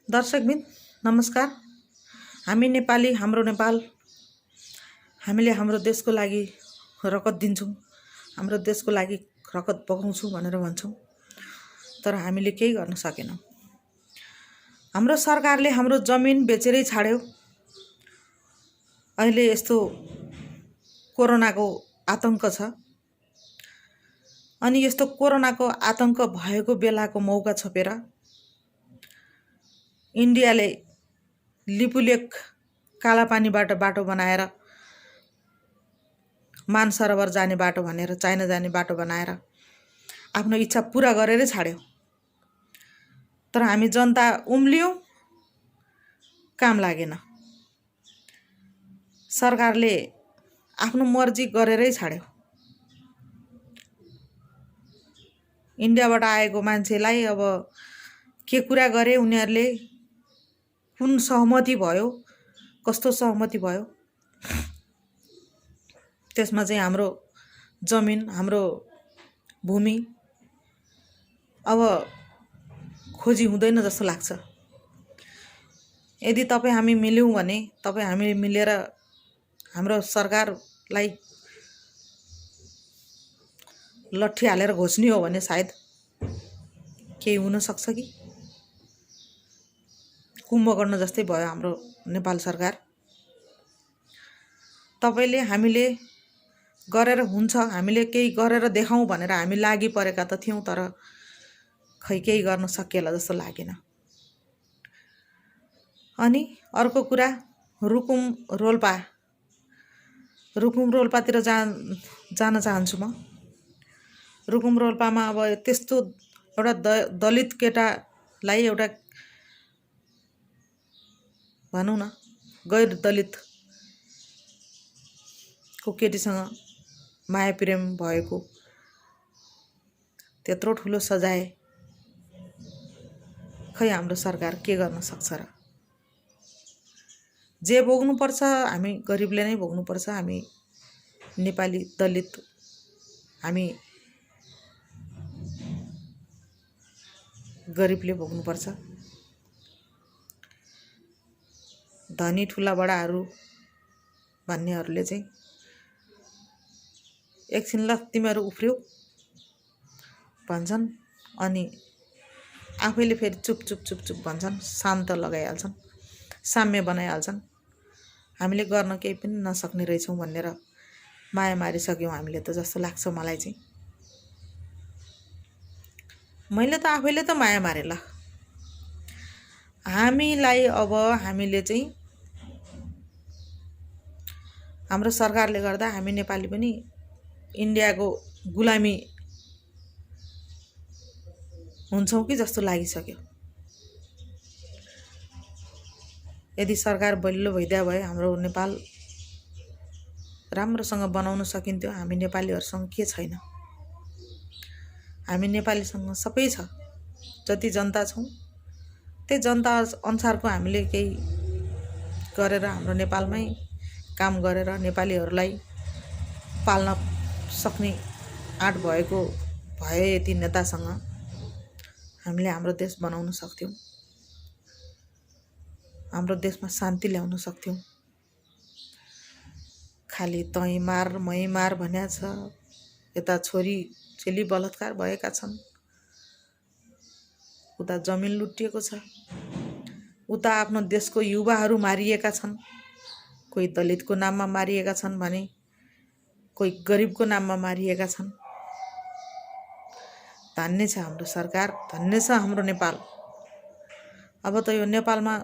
दर्शकबिन नमस्कार। हामी नेपाली, हाम्रो नेपाल, हामीले हाम्रो देशको लागि रगत दिन्छौँ, हाम्रो देशको लागि रगत बगाउँछौँ भनेर भन्छौँ, तर हामीले केही गर्न सकेनौँ। हाम्रो सरकारले हाम्रो जमिन बेचेरै छाड्यो। अहिले यस्तो कोरोनाको आतंक छ, अनि यस्तो कोरोनाको आतंक भएको बेलाको मौका छोपेर इन्डियाले लिपुलेक कालापानीबाट बाटो बनाएर मानसरोवर जाने बाटो भनेर चाइना जाने बाटो बनाएर आफ्नो इच्छा पूरा गरेरै छाड्यो। तर हामी जनता उम्लियौँ, काम लागेन। सरकारले आफ्नो मर्जी गरेरै छाड्यो। इन्डियाबाट आएको मान्छेलाई अब के कुरा गरे, उनीहरूले कुन सहमति भयो, कस्तो सहमति भयो, त्यसमा चाहिँ हाम्रो जमिन, हाम्रो भूमि अब खोजी हुँदैन जस्तो लाग्छ। यदि तपाईँ हामी मिल्यौँ भने, तपाईँ हामी मिलेर हाम्रो सरकारलाई लट्ठी हालेर घोच्ने हो भने सायद केही हुन सक्छ कि। कुम्भकर्ण जस्तै भयो हाम्रो नेपाल सरकार। तपाईले हामीले गरेर हुन्छ, हामीले केही गरेर देखाउँ भनेर हामी लागि परेका त थियौँ, तर खै केही गर्न सकिएला जस्तो लागेन। अनि अर्को कुरा, रुकुम रोल्पातिर जान चाहन्छु म। रुकुम रोल्पामा अब त्यस्तो एउटा दलित केटालाई, एउटा भनौँ न गैर दलितको केटीसँग माया प्रेम भएको, त्यत्रो ठुलो सजाय, खै हाम्रो सरकार के गर्न सक्छ र? जे भोग्नुपर्छ हामी गरिबले नै भोग्नुपर्छ। हामी नेपाली दलित, हामी गरिबले भोग्नुपर्छ। धनी ठुला बडाहरू भन्नेहरूले चाहिँ एकछिन ल तिमीहरू उफ्रियो भन्छन्, अनि आफैले फेरि चुप भन्छन्, शान्त लगाइहाल्छन्, साम्य बनाइहाल्छन्। हामीले गर्न केही पनि नसक्ने रहेछौँ भनेर माया मारिसक्यौँ हामीले त, जस्तो लाग्छ मलाई चाहिँ। मैले त आफैले त माया मारे ल। हामीलाई अब हामीले चाहिँ हाम्रो सरकारले गर्दा हामी नेपाली पनि इन्डियाको गुलामी हुन्छौँ कि जस्तो लागिसक्यो। यदि सरकार बलियो भइदिया भए हाम्रो नेपाल राम्रोसँग बनाउन सकिन्थ्यो। हामी नेपालीहरूसँग के छैन? हामी नेपालीसँग सबै छ। जति जनता छौँ त्यही जनता अनुसारको हामीले केही गरेर हाम्रो नेपालमै काम गरेर नेपालीहरूलाई पाल्न सक्ने आँट भएको भए यति नेतासँग हामीले हाम्रो देश बनाउन सक्थ्यौँ, हाम्रो देशमा शान्ति ल्याउन सक्थ्यौँ। खालि तै मार मै मार भन्या छ। यता छोरी चेली बलात्कार भएका छन्, उता जमिन लुटिएको छ, उता आफ्नो देशको युवाहरू मारिएका छन्। कोही दलितको नाममा मारिएका छन् भने कोही गरिबको नाममा मारिएका छन्। धन्य छ हाम्रो सरकार, धन्य छ हाम्रो नेपाल। अब त यो नेपालमा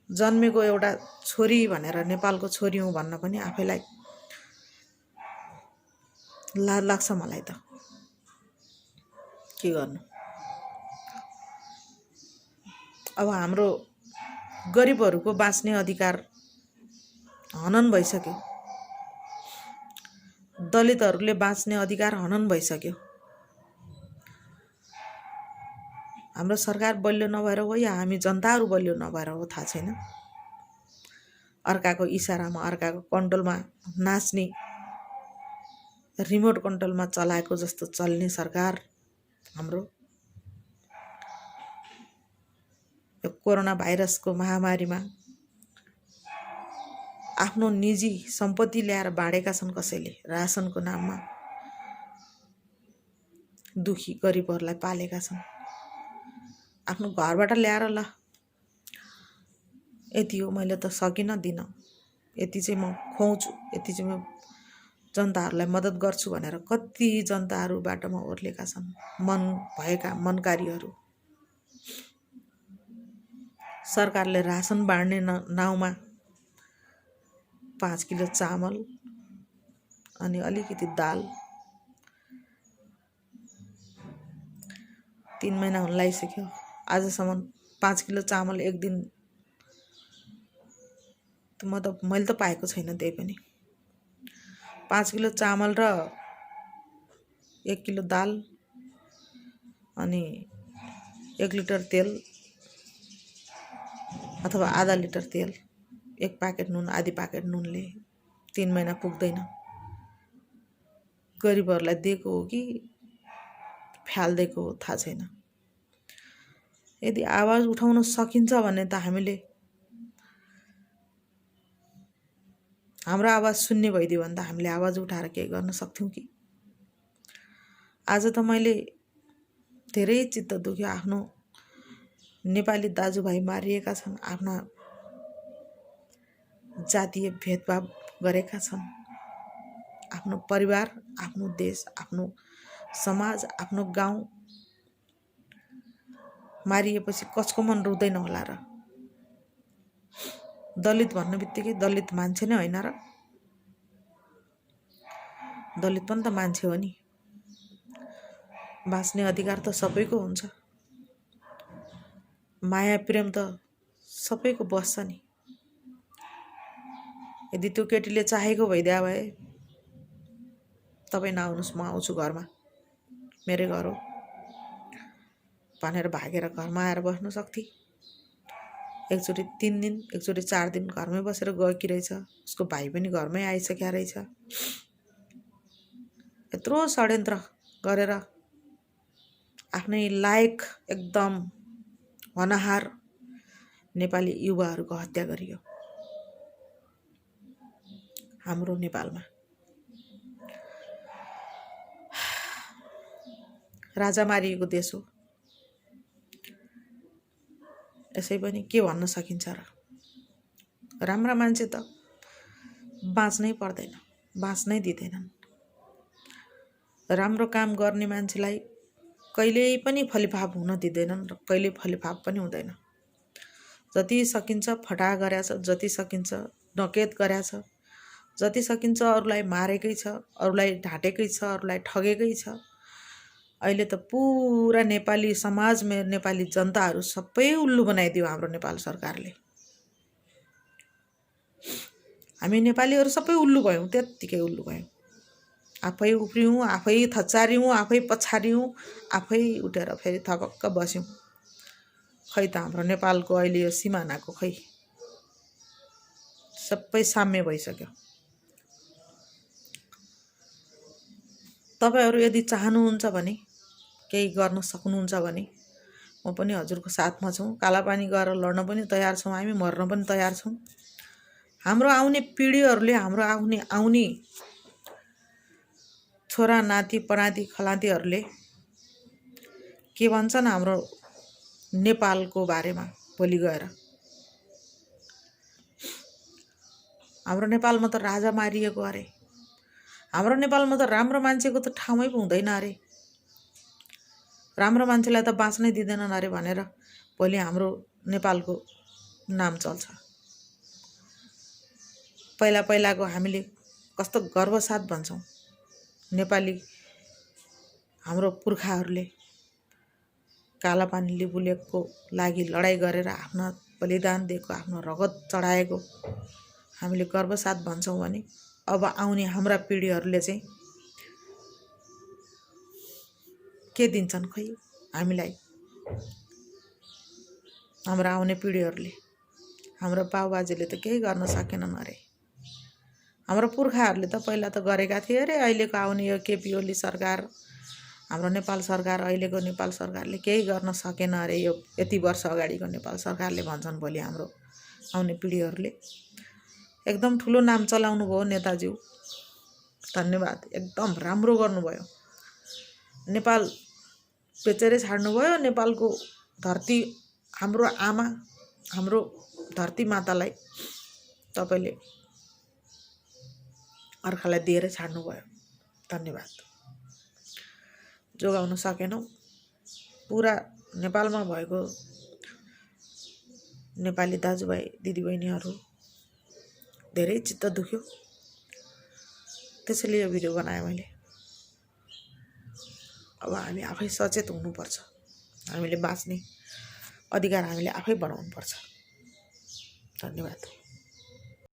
जन्मेको एउटा छोरी भनेर नेपालको छोरी हुँ भन्न पनि आफैलाई लाज लाग्छ मलाई त। के गर्नु? अब हाम्रो गरिबहरूको बाँच्ने अधिकार हनन भइसक्यो, दलितहरूले बाँच्ने अधिकार हनन भइसक्यो। हाम्रो सरकार बलियो नभएर हो या हामी जनताहरू बलियो नभएर हो थाहा छैन। अर्काको इसारामा, अर्काको कन्ट्रोलमा नाच्ने, रिमोट कन्ट्रोलमा चलाएको जस्तो चल्ने सरकार हाम्रो। यो कोरोना भाइरसको महामारीमा आफ्नो निजी सम्पत्ति ल्याएर बाँडेका छन् कसैले रासनको नाममा दुखी गरिबहरूलाई पालेका छन् आफ्नो घरबाट ल्याएर ल यति हो मैले त सकिनँ दिन यति चाहिँ म खुवाउँछु यति चाहिँ म जनताहरूलाई मद्दत गर्छु भनेर कति जनताहरू बाटोमा ओर्लेका छन् मन भएका मनकारीहरू सरकारले रासन बाँड्ने नाउँमा 5 किलो चामल अनि अलिकति दाल 3 महिना हुन लागिसक्यो आजसम्म 5 किलो चामल एक दिन मैले त पाएको छैन त्यही पनि 5 किलो चामल र 1 किलो दाल अनि 1 लिटर तेल अथवा आधा लिटर तेल 1 प्याकेट नुन आधी प्याकेट नुनले 3 महिना पुग्दैन गरिबहरूलाई दिएको हो कि फ्याल्दिएको हो थाहा छैन यदि आवाज उठाउन सकिन्छ भने त हामीले हाम्रो आवाज सुन्ने भइदियो भने त हामीले आवाज उठाएर केही गर्न सक्थ्यौं कि आज त मैले धेरै चित्त दुख्यो आफ्नो नेपाली दाजुभाइ मारिएका छन् आफ्ना जातीय भेदभाव गरेका छन् आफ्नो परिवार आफ्नो देश आफ्नो समाज आफ्नो गाउँ मारिएपछि कसको मन रुँदैन होला र दलित भन्ने बित्तिकै दलित मान्छे नै होइन र दलित पनि त मान्छे हो नि बाँच्ने अधिकार त सबैको हुन्छ माया प्रेम त सबैको बस्छ नि यदि त्यो केटीले चाहेको भइदिया भए तपाईं नआउनुस् म आउँछु घरमा मेरै घर हो भनेर भागेर घरमा आएर बस्न सक्थे एकचोटि 3 दिन एकचोटि 4 दिन घरमै बसेर गएकी रहेछ उसको भाइ पनि घरमै आइसक्या रहेछ यत्रो षड्यन्त्र गरेर आफ्नै लायक एकदम होनहार नेपाली युवाहरूको हत्या गरियो हाम्रो नेपालमा राजा मारिएको देश हो यसै पनि के भन्न सकिन्छ र राम्रा मान्छे त बाँच्नै पर्दैन बाँच्नै दिँदैनन् राम्रो काम गर्ने मान्छेलाई कहिल्यै पनि फलिफाप हुन दिँदैनन् र कहिले फलिफाप पनि हुँदैन जति सकिन्छ फटा गरेछ जति सकिन्छ डकेत गरेछ जति सकिन्छ अरूलाई मारेकै छ अरूलाई ढाटेकै छ अरूलाई ठगेकै छ अहिले त पुरा नेपाली समाज नेपाली जनताहरू सबै उल्लु बनाइदियो हाम्रो नेपाल सरकारले हामी नेपालीहरू सबै उल्लु भयौं त्यतिकै उल्लु भयौं आफै उफ्रियौं आफै थचार्यौं आफै पछार्यौं आफै उठेर फेरि थपक्क बस्यौं खै त हाम्रो नेपालको अहिले यो सिमानाको खै सबै साम्य भइसक्यो तपाईहरु यदि चाहनुहुन्छ भने केही गर्न सक्नुहुन्छ भने म पनि हजुरको साथमा छु कालापानी गएर लड्न पनि तयार छौं हामी मर्न पनि तयार छौं हाम्रो आउने पिढीहरुले हाम्रो आउने छोरा नाति पनाति खलातीहरुले के भन्छन् हाम्रो नेपालको बारेमा भोलि गएर हाम्रो नेपालमा त राजा मारिएको अरे हाम्रो नेपालमा त राम्रो मान्छेको त ठाउँमै हुँदैन अरे राम्रो मान्छेलाई त बाँच्नै दिदैनन् अरे भनेर भोलि हाम्रो नेपालको नाम चल्छ पहिलाको हामीले कस्तो गर्वसाथ भन्छौं नेपाली हाम्रो पुर्खाहरूले कालापानी लिबुलेकको लागि लडाई गरेर आफ्नो बलिदान दिएको आफ्नो रगत चढाएको हामीले गर्वसाथ भन्छौं भने अब आउने हाम्रा पिढीहरूले चाहिँ के दिन्छन् खै हामीलाई हाम्रो आउने पिढीहरूले हाम्रो बाबुबाजेले त केही गर्न सकेनन् अरे हाम्रो पुर्खाहरूले त पहिला त गरेका थिए अरे अहिलेको आउने यो केपी ओली सरकार हाम्रो नेपाल सरकार, अहिलेको नेपाल सरकारले केही गर्न सकेन अरे। यो यति वर्ष अगाडिको नेपाल सरकारले भन्छन् भोलि हाम्रो आउने पिँढीहरूले। एकदम ठुलो नाम चलाउनु भयो नेताज्यू, धन्यवाद। एकदम राम्रो गर्नुभयो। नेपाल बेचेरै छाड्नुभयो। नेपालको धरती, हाम्रो आमा, हाम्रो धरती मातालाई तपाईले अर्कालाई दिएर छाड्नुभयो। धन्यवाद। जोगाउन सकेनौँ। पुरा नेपालमा भएको नेपाली दाजुभाइ दिदीबहिनीहरू धेरै चित्त दुख्यो। त्यसैले यो भिडियो बनाएँ मैले। अब हामी आफै सचेत हुनुपर्छ। हामीले बाँच्ने अधिकार हामीले आफै बनाउनुपर्छ। धन्यवाद।